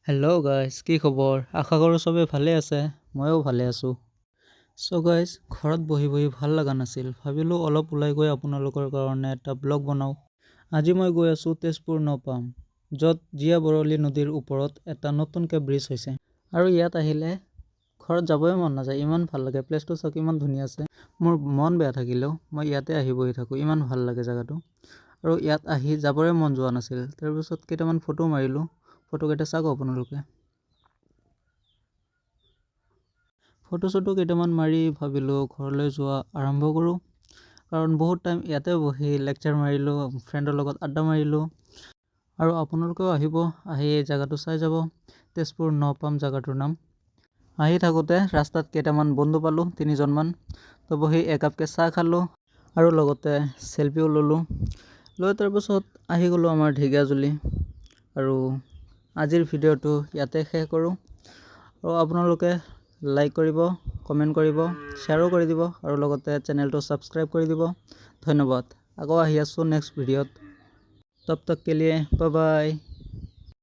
Hello' guys, কি খবৰ? আশা কৰোঁ চবে ভালে আছে। ময়ো ভালে আছোঁ। চ' গাইজ, ঘৰত বহি বহি ভাল লগা নাছিল। ভাবিলোঁ অলপ ওলাই গৈ আপোনালোকৰ কাৰণে এটা ব্লগ বনাওঁ। আজি মই গৈ আছোঁ তেজপুৰ নপাম, য'ত জীয়া বৰলী নদীৰ ওপৰত এটা নতুনকৈ ব্ৰিজ হৈছে। আৰু ইয়াত আহিলে ঘৰত যাবই মন নাযায়, ইমান ভাল লাগে। প্লেচটো চাওক, ইমান ধুনীয়া আছে। মোৰ মন বেয়া থাকিলেও মই ইয়াতে আহি বহি থাকোঁ, ইমান ভাল লাগে জেগাটো। আৰু ইয়াত আহি যাবৰে মন যোৱা নাছিল। তাৰপিছত কেইটামান ফটো মাৰিলোঁ। ফটোকেইটা চাওক আপোনালোকে। ফটো কেইটামান মাৰি ভাবিলোঁ ঘৰলৈ যোৱা আৰম্ভ কৰোঁ। কাৰণ বহুত টাইম ইয়াতে বহি লেকচাৰ মাৰিলোঁ, ফ্ৰেণ্ডৰ লগত আড্ডা মাৰিলোঁ। আৰু আপোনালোকেও আহিব, আহি এই জেগাটো চাই যাব। তেজপুৰ নপাম জেগাটোৰ নাম। আহি থাকোঁতে ৰাস্তাত কেইটামান বন্ধু পালোঁ, 3জনমান। তো বহি একাপকৈ চাহ খালোঁ আৰু লগতে চেলফিও ল'লোঁ। লৈ তাৰপিছত আহি গ'লোঁ আমাৰ ঢেকীয়াজুলি। আৰু আজিৰ ভিডিঅ'টো ইয়াতে শেষ কৰোঁ। আৰু আপোনালোকে লাইক কৰিব, কমেণ্ট কৰিব, শ্বেয়াৰো কৰি দিব আৰু লগতে চেনেলটো ছাবস্ক্ৰাইব কৰি দিব। ধন্যবাদ। আকৌ আহি আছোঁ নেক্সট ভিডিঅ'ত। তব তক কে লিয়ে বাই বাই।